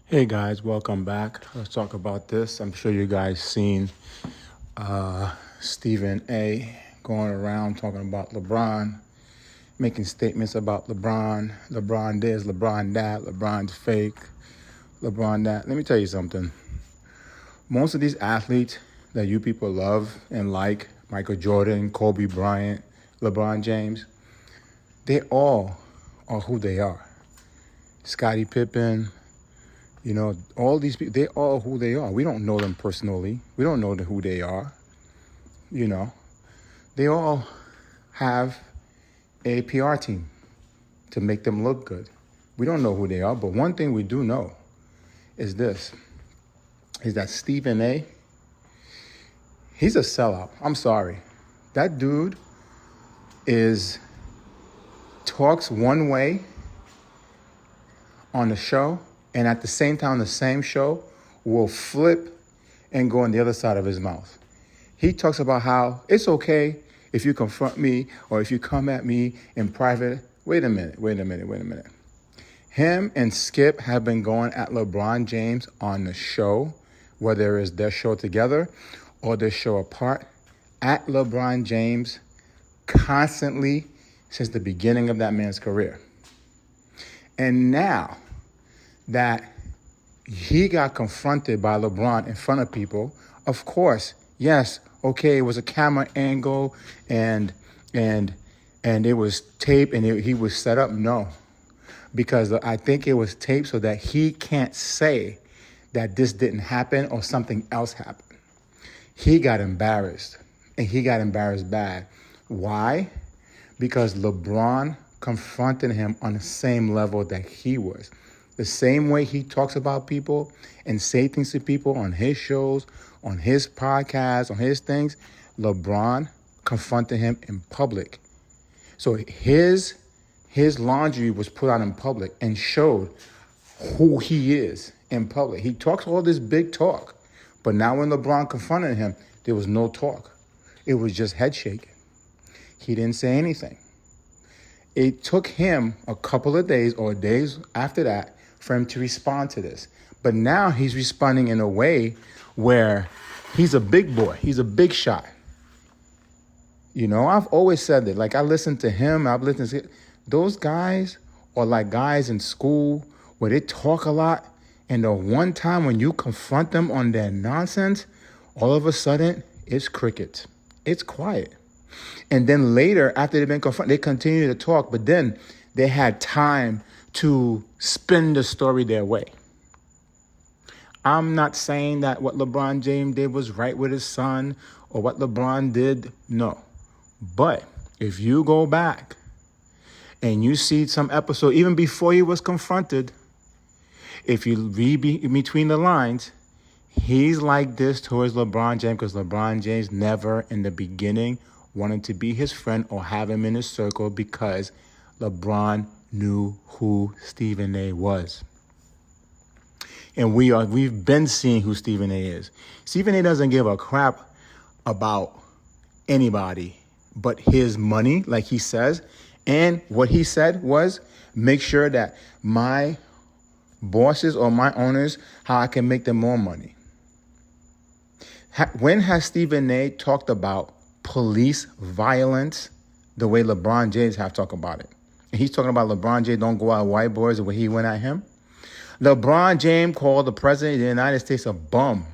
Hey guys, welcome back. Let's talk about this. I'm sure you guys seen Stephen A. going around talking about LeBron, making statements about LeBron. LeBron this, LeBron that, LeBron's fake, LeBron that. Let me tell you something. Most of these athletes that you people love and like, Michael Jordan, Kobe Bryant, LeBron James, they all are who they are. Scottie Pippen, all these people, they all who they are. We don't know them personally. We don't know who they are. They all have a PR team to make them look good. We don't know who they are, but one thing we do know is that Stephen A., he's a sellout. I'm sorry. That dude talks one way on the show, and at the same time, the same show will flip and go on the other side of his mouth. He talks about how it's okay if you confront me or if you come at me in private. Wait a minute. Him and Skip have been going at LeBron James on the show, whether it's their show together or their show apart, at LeBron James constantly since the beginning of that man's career. And now that he got confronted by LeBron in front of people, of course, yes, okay, it was a camera angle and it was taped and he was set up. No, because I think it was taped so that he can't say that this didn't happen or something else happened. He got embarrassed, and he got embarrassed bad. Why? Because LeBron confronted him on the same level that he was. The same way he talks about people and say things to people on his shows, on his podcasts, on his things, LeBron confronted him in public. So his laundry was put out in public and showed who he is in public. He talks all this big talk, but now when LeBron confronted him, there was no talk. It was just head shaking. He didn't say anything. It took him a couple of days or days after that for him to respond to this. But now he's responding in a way where he's a big boy. He's a big shot. I've always said that. Like, I listen to him. I've listened to those guys are like guys in school where they talk a lot. And the one time when you confront them on their nonsense, all of a sudden, it's crickets. It's quiet. And then later, after they've been confronted, they continue to talk. But then they had time to spin the story their way. I'm not saying that what LeBron James did was right with his son or what LeBron did. No. But if you go back and you see some episode, even before he was confronted, if you read between the lines, he's like this towards LeBron James because LeBron James never in the beginning wanted to be his friend or have him in his circle because LeBron knew who Stephen A. was. And we've been seeing who Stephen A. is. Stephen A. doesn't give a crap about anybody but his money, like he says. And what he said was, make sure that my bosses or my owners, how I can make them more money. When has Stephen A. talked about police violence the way LeBron James have talked about it? And he's talking about LeBron James don't go out white boys the way he went at him. LeBron James called the president of the United States a bum.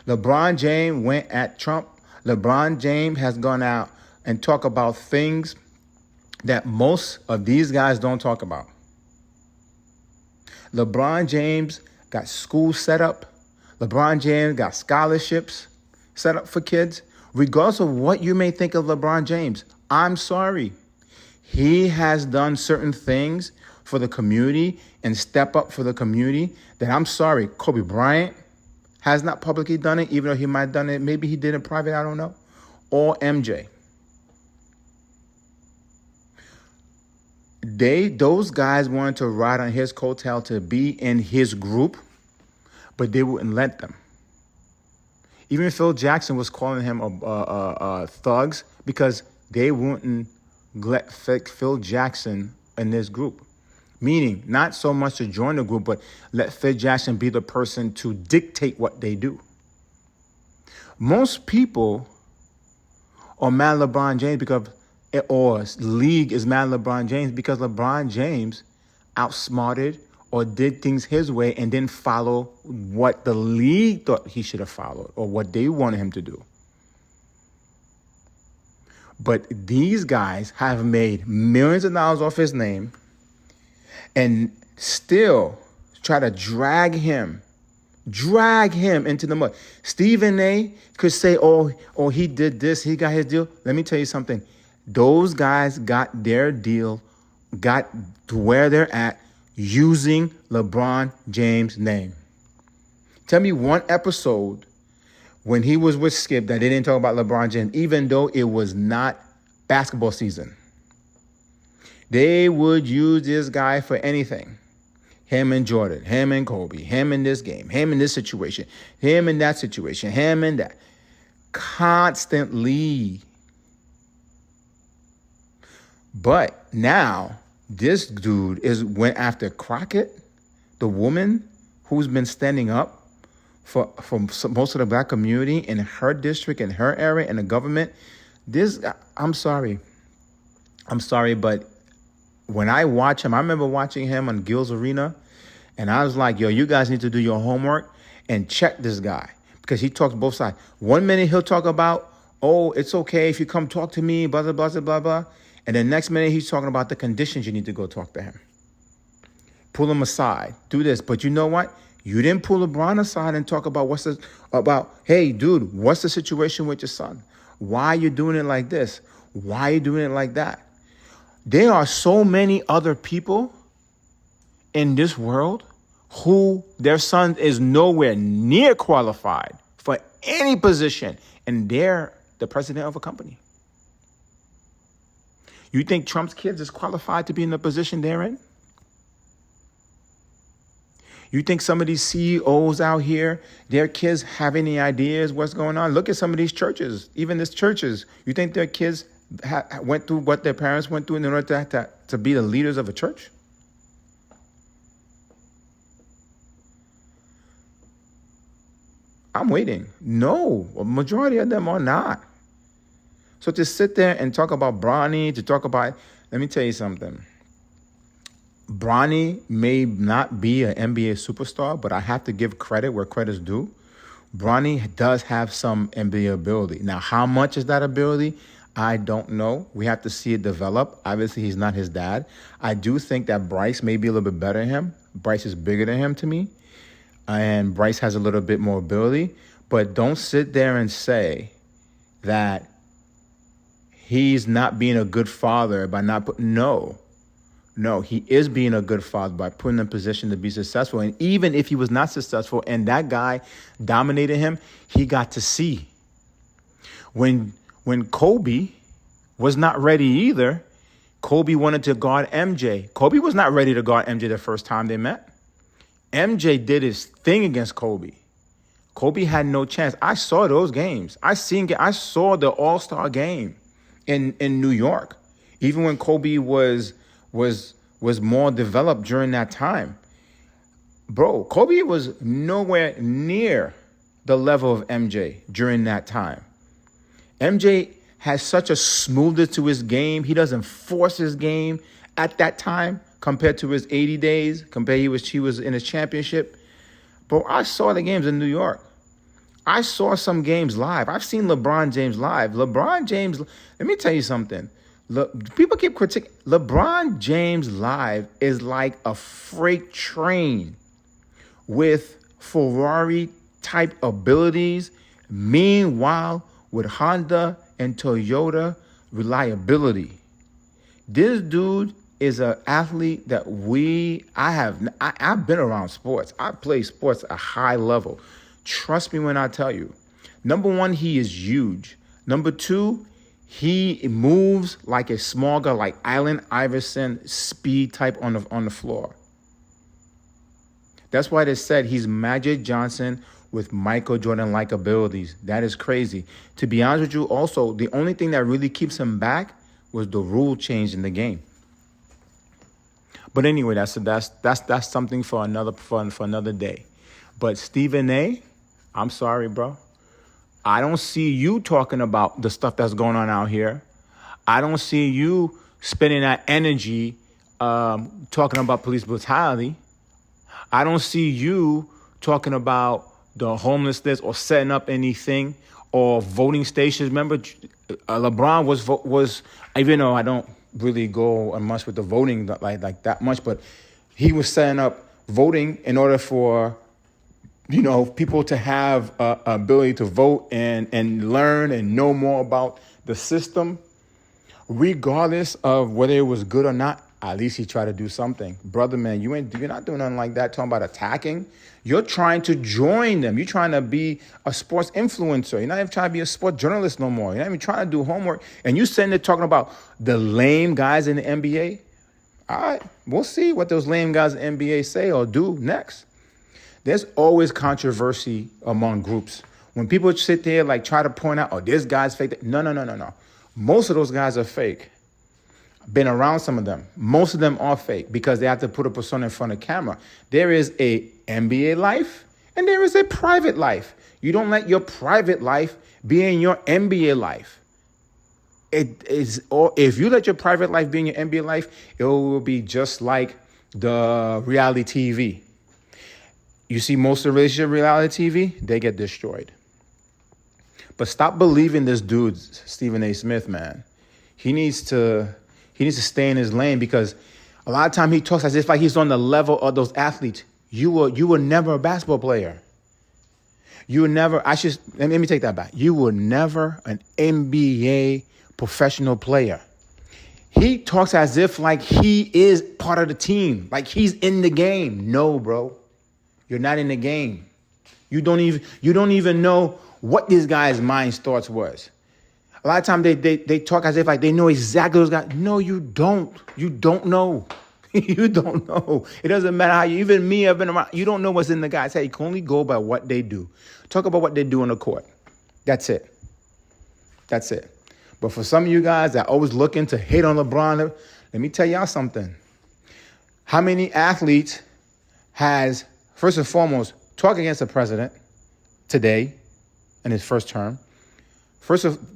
LeBron James went at Trump. LeBron James has gone out and talked about things that most of these guys don't talk about. LeBron James got schools set up. LeBron James got scholarships set up for kids. Regardless of what you may think of LeBron James, I'm sorry. He has done certain things for the community and step up for the community that I'm sorry. Kobe Bryant has not publicly done it, even though he might have done it. Maybe he did in private, I don't know. Or MJ. Those guys wanted to ride on his coattail to be in his group, but they wouldn't let them. Even Phil Jackson was calling him thugs because they wouldn't let Phil Jackson in this group. Meaning, not so much to join the group, but let Phil Jackson be the person to dictate what they do. Most people are mad at LeBron James because, or league is mad at LeBron James because LeBron James outsmarted or did things his way and didn't follow what the league thought he should have followed or what they wanted him to do. But these guys have made millions of dollars off his name and still try to drag him into the mud. Stephen A could say, oh, he did this, he got his deal. Let me tell you something. Those guys got their deal, got to where they're at using LeBron James' name. Tell me one episode when he was with Skip that they didn't talk about LeBron James, even though it was not basketball season. They would use this guy for anything. Him and Jordan, him and Kobe, him in this game, him in this situation, him in that situation, him in that. Constantly. But now, this dude went after Crockett, the woman who's been standing up for most of the black community in her district, in her area, in the government. I'm sorry, but when I watch him, I remember watching him on Gil's Arena, and I was like, yo, you guys need to do your homework and check this guy because he talks both sides. 1 minute he'll talk about, oh, it's okay if you come talk to me, blah, blah, blah, blah, blah. And the next minute he's talking about the conditions you need to go talk to him. Pull him aside, do this. But you know what? You didn't pull LeBron aside and talk about, hey, dude, what's the situation with your son? Why are you doing it like this? Why are you doing it like that? There are so many other people in this world who their son is nowhere near qualified for any position, and they're the president of a company. You think Trump's kids is qualified to be in the position they're in? You think some of these CEOs out here, their kids have any ideas what's going on? Look at some of these churches, even these churches. You think their kids went through what their parents went through in order to be the leaders of a church? I'm waiting. No, a majority of them are not. So to sit there and talk about Bronny, let me tell you something. Bronny may not be an NBA superstar, but I have to give credit where credit's due. Bronny does have some NBA ability. Now, how much is that ability? I don't know. We have to see it develop. Obviously, he's not his dad. I do think that Bryce may be a little bit better than him. Bryce is bigger than him to me. And Bryce has a little bit more ability. But don't sit there and say that he's not being a good father by not putting... No, he is being a good father by putting him in position to be successful. And even if he was not successful and that guy dominated him, he got to see. When Kobe was not ready either, Kobe wanted to guard MJ. Kobe was not ready to guard MJ the first time they met. MJ did his thing against Kobe. Kobe had no chance. I saw those games. I saw the All-Star game in New York. Even when Kobe was more developed during that time. Bro, Kobe was nowhere near the level of MJ during that time. MJ has such a smoothness to his game. He doesn't force his game at that time compared to his 80 days, he was in his championship. Bro, I saw the games in New York. I saw some games live. I've seen LeBron James live. LeBron James, let me tell you something. People keep critiquing. LeBron James live is like a freight train with Ferrari-type abilities. Meanwhile, with Honda and Toyota reliability. This dude is an athlete that I've been around sports. I play sports at a high level. Trust me when I tell you. Number one, he is huge. Number two, he moves like a small guy, like Allen Iverson, speed type on the floor. That's why they said he's Magic Johnson with Michael Jordan-like abilities. That is crazy. To be honest with you, also, the only thing that really keeps him back was the rule change in the game. But anyway, that's something for another day. But Stephen A, I'm sorry, bro. I don't see you talking about the stuff that's going on out here. I don't see you spending that energy talking about police brutality. I don't see you talking about the homelessness or setting up anything or voting stations. Remember, LeBron was even though I don't really go much with the voting like that much, but he was setting up voting in order for people to have ability to vote and learn and know more about the system, regardless of whether it was good or not. At least he tried to do something. Brother, man, you're not doing nothing like that, talking about attacking. You're trying to join them. You're trying to be a sports influencer. You're not even trying to be a sports journalist no more. You're not even trying to do homework. And you sitting there talking about the lame guys in the NBA. All right, we'll see what those lame guys in the NBA say or do next. There's always controversy among groups. When people sit there try to point out, oh, this guy's fake. No. Most of those guys are fake. Been around some of them. Most of them are fake because they have to put a persona in front of camera. There is a NBA life and there is a private life. You don't let your private life be in your NBA life. If you let your private life be in your NBA life, it will be just like the reality TV. You see most of the relationship reality TV, they get destroyed. But stop believing this dude, Stephen A. Smith, man. He needs to stay in his lane because a lot of time he talks as if he's on the level of those athletes. You were never a basketball player. You were never, let me take that back. You were never an NBA professional player. He talks as if he is part of the team, like he's in the game. No, bro. You're not in the game. You don't even know what this guy's mind thoughts was. A lot of times they talk as if they know exactly those guys. No, you don't. You don't know. You don't know. It doesn't matter how even me, I've been around. You don't know what's in the guy's head. You can only go by what they do. Talk about what they do on the court. That's it. That's it. But for some of you guys that always looking to hate on LeBron, let me tell y'all something. How many athletes has, first and foremost, talked against the president today in his first term?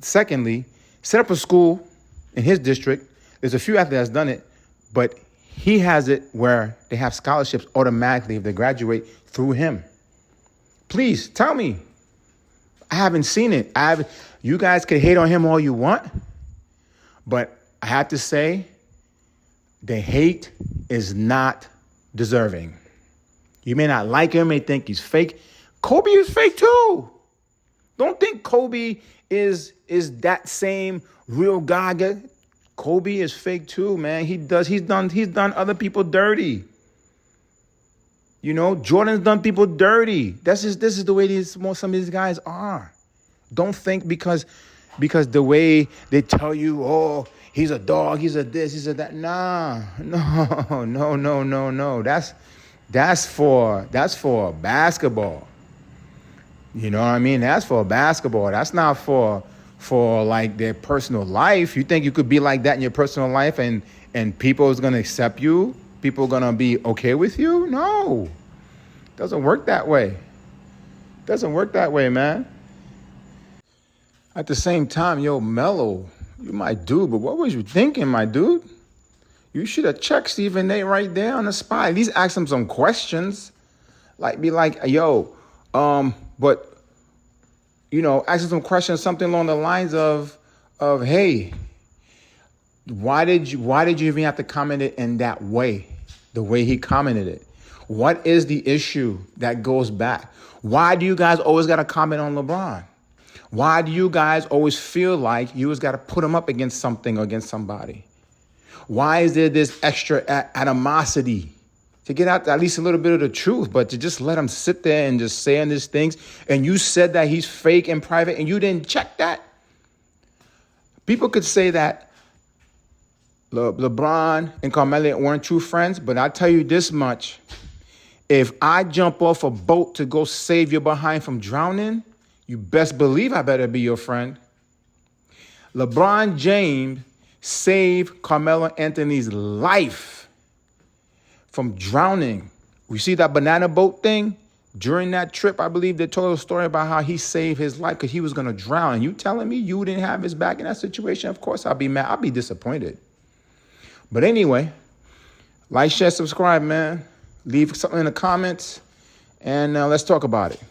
Secondly, set up a school in his district. There's a few athletes that's done it, but he has it where they have scholarships automatically if they graduate through him. Please tell me. I haven't seen it. You guys can hate on him all you want, but I have to say, the hate is not deserving. You may not like him, may think he's fake. Kobe is fake too. Don't think Kobe is that same real guy. Kobe is fake too, man. He's done other people dirty. Jordan's done people dirty. This is the way some of these guys are. Don't think because the way they tell you, oh, he's a dog, he's a this, he's a that. Nah, no. That's for basketball. You know what I mean? That's for basketball. That's not for their personal life. You think you could be like that in your personal life and people is going to accept you? People are going to be okay with you? No. Doesn't work that way. Doesn't work that way, man. At the same time, Melo, you my dude, but what was you thinking, my dude? You should have checked Stephen A. right there on the spot. At least ask him some questions. Be like, but, ask him some questions, something along the lines of, hey, why did you even have to comment it in that way, the way he commented it? What is the issue that goes back? Why do you guys always got to comment on LeBron? Why do you guys always feel like you always got to put him up against something or against somebody? Why is there this extra animosity? To get out at least a little bit of the truth, but to just let him sit there and just saying these things, and you said that he's fake in private, and you didn't check that? People could say that LeBron and Carmelo weren't true friends, but I'll tell you this much. If I jump off a boat to go save your behind from drowning, you best believe I better be your friend. LeBron James saved Carmelo Anthony's life from drowning. We see that banana boat thing? During that trip, I believe they told a story about how he saved his life because he was going to drown. And you telling me you didn't have his back in that situation? Of course, I'll be mad. I'll be disappointed. But anyway, like, share, subscribe, man. Leave something in the comments, and let's talk about it.